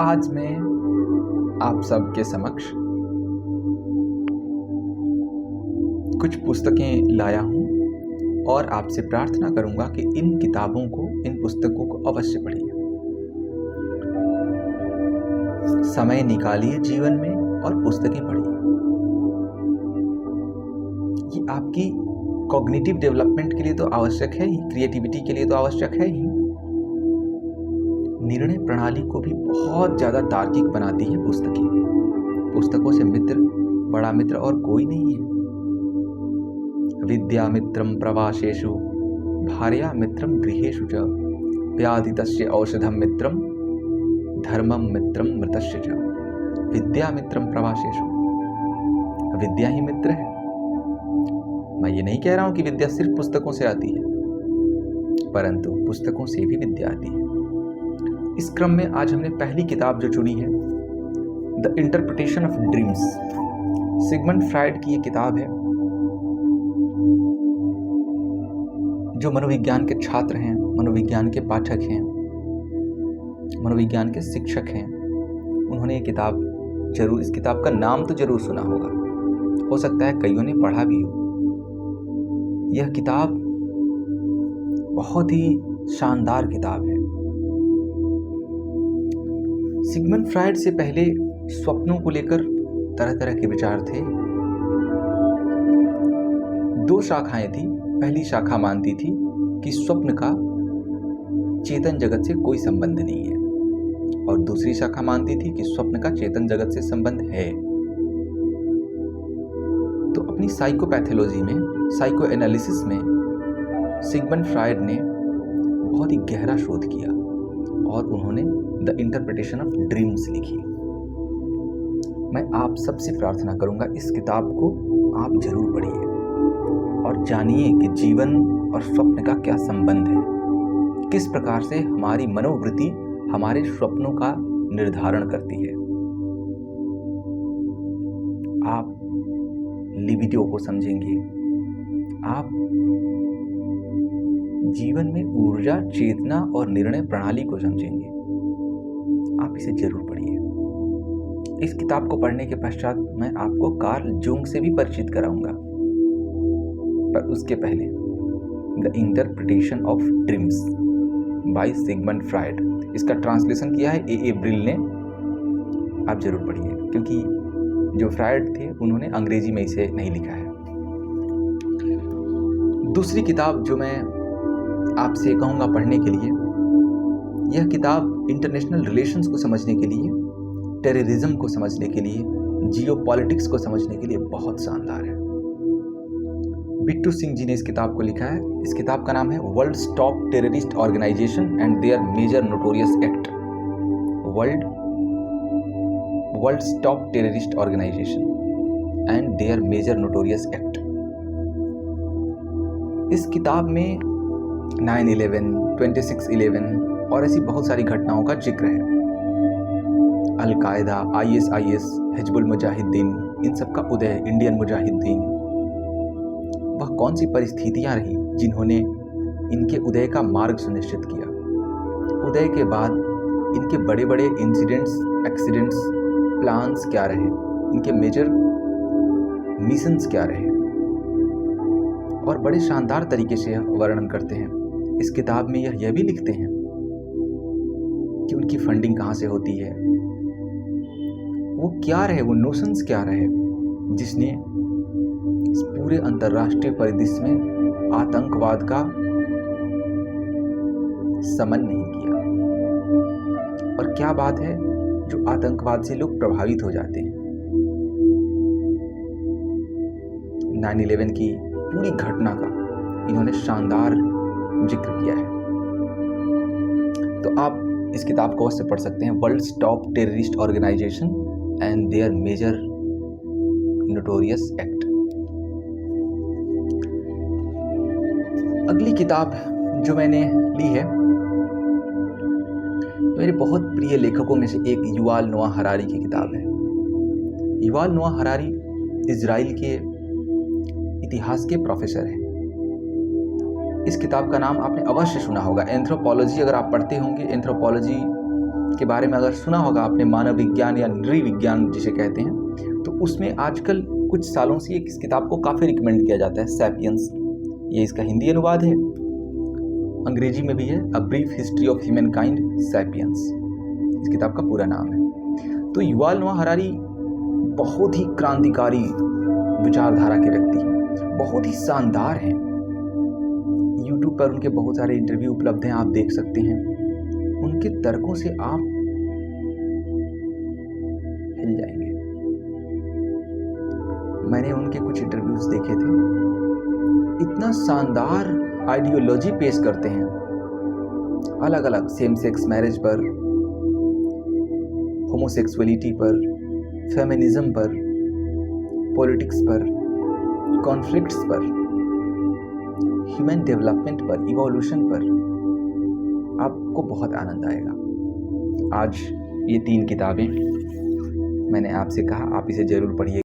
आज मैं आप सबके समक्ष कुछ पुस्तकें लाया हूँ और आपसे प्रार्थना करूँगा कि इन पुस्तकों को अवश्य पढ़िए। समय निकालिए जीवन में और पुस्तकें पढ़िए। ये आपकी कॉग्निटिव डेवलपमेंट के लिए तो आवश्यक है ही, क्रिएटिविटी के लिए तो आवश्यक है ही, निर्णय प्रणाली को भी बहुत ज़्यादा तार्किक बनाती है पुस्तकें। पुस्तकों से बड़ा मित्र और कोई नहीं है। विद्या मित्रम प्रवासेषु भार्या मित्रम गृहेषु च व्याधितस्य औषधम मित्रम धर्मम मित्रम मृतस्य च। विद्या मित्रम प्रवासेषु, विद्या ही मित्र है। मैं ये नहीं कह रहा हूं कि विद्या सिर्फ पुस्तकों से आती है, परंतु पुस्तकों से भी विद्या आती है। इस क्रम में आज हमने पहली किताब जो चुनी है, the interpretation of dreams, Sigmund Freud की ये किताब है। जो मनोविज्ञान के छात्र हैं, मनोविज्ञान के पाठक हैं, मनोविज्ञान के शिक्षक हैं, उन्होंने ये किताब जरूर, इस किताब का नाम तो जरूर सुना होगा, हो सकता है कईयों ने पढ़ा भी हो। यह किताब बहुत ही शानदार किताब है। सिगमंड फ्राइड से पहले स्वप्नों को लेकर तरह तरह के विचार थे। दो शाखाएं थी। पहली शाखा मानती थी कि स्वप्न का चेतन जगत से कोई संबंध नहीं है, और दूसरी शाखा मानती थी कि स्वप्न का चेतन जगत से संबंध है। तो अपनी साइकोपैथोलॉजी में, साइको एनालिसिस में सिगमंड फ्राइड ने बहुत ही गहरा शोध किया और उन्होंने द इंटरप्रिटेशन ऑफ ड्रीम्स लिखी। मैं आप सबसे प्रार्थना करूंगा, इस किताब को आप जरूर पढ़िए और जानिए कि जीवन और स्वप्न का क्या संबंध है, किस प्रकार से हमारी मनोवृत्ति हमारे स्वप्नों का निर्धारण करती है। आप लिबिडो को समझेंगे, आप जीवन में ऊर्जा, चेतना और निर्णय प्रणाली को समझेंगे। आप इसे जरूर पढ़िए। इस किताब को पढ़ने के पश्चात मैं आपको कार्ल जूंग से भी परिचित कराऊंगा, पर उसके पहले the interpretation of dreams by Sigmund Freud, इसका ट्रांसलेशन किया है ए ब्रिल ने। आप जरूर पढ़िए, क्योंकि जो फ्राइड थे उन्होंने अंग्रेजी में इसे नहीं लिखा है। दूसरी किताब जो मैं आपसे कहूँगा पढ़ने के लिए, यह किताब इंटरनेशनल रिलेशंस को समझने के लिए, टेररिज्म को समझने के लिए, जियोपॉलिटिक्स को समझने के लिए बहुत शानदार है। बिट्टू सिंह जी ने इस किताब को लिखा है। इस किताब का नाम है world top terrorist organisation and their major notorious act. World top terrorist organisation and their major notorious act. इस किताब में 9/11, 26/11 और ऐसी बहुत सारी घटनाओं का जिक्र है। अल-कायदा, ISIS, हिजबुल मुजाहिदीन, इन सब का उदय, इंडियन मुजाहिदीन, वह कौन सी परिस्थितियां रही जिन्होंने इनके उदय का मार्ग सुनिश्चित किया। उदय के बाद इनके बड़े बड़े इंसिडेंट्स, एक्सीडेंट्स, प्लान्स क्या रहे, इनके मेजर मिशंस क्या रहे, और बड़े शानदार तरीके से वर्णन करते हैं। इस किताब में यह भी लिखते हैं कि उनकी फंडिंग कहाँ से होती है, वो क्या रहे, वो नोशंस क्या रहे जिसने इस पूरे अंतर्राष्ट्रीय परिदृश्य में आतंकवाद का समन नहीं किया, और क्या बात है जो आतंकवाद से लोग प्रभावित हो जाते हैं। 9/11 की पूरी घटना का इन्होंने शानदार जिक्र किया है। तो आप इस किताब को अवश्य पढ़ सकते हैं, world top terrorist organisation and their major notorious act. अगली किताब जो मैंने ली है, मेरे बहुत प्रिय लेखकों में से एक युवाल नोआ हरारी की किताब है। युवाल नोआ हरारी इजराइल के इतिहास के प्रोफेसर हैं। इस किताब का नाम आपने अवश्य सुना होगा, एंथ्रोपोलॉजी। अगर आप पढ़ते होंगे, एंथ्रोपोलॉजी के बारे में अगर सुना होगा आपने, मानव विज्ञान या नृविज्ञान जिसे कहते हैं, तो उसमें आजकल कुछ सालों से इस किताब को काफ़ी रिकमेंड किया जाता है, सैपियंस। ये इसका हिंदी अनुवाद है, अंग्रेजी में भी है, a brief history of human kind, sapiens इस किताब का पूरा नाम है। तो युवाल नोआ हरारी बहुत ही क्रांतिकारी विचारधारा के व्यक्ति हैं, बहुत ही शानदार हैं। यूट्यूब पर उनके बहुत सारे इंटरव्यू उपलब्ध हैं, आप देख सकते हैं। उनके तर्कों से आप हिल जाएंगे। मैंने उनके कुछ इंटरव्यूज देखे थे, इतना शानदार आइडियोलॉजी पेश करते हैं, अलग अलग सेम सेक्स मैरिज पर, होमोसेक्सुअलिटी पर, फेमिनिज्म पर, पॉलिटिक्स पर, कॉन्फ्लिक्ट्स पर, ह्यूमन डेवलपमेंट पर, इवोल्यूशन पर। आपको बहुत आनंद आएगा। आज ये 3 किताबें मैंने आपसे कहा आप इसे जरूर पढ़िए।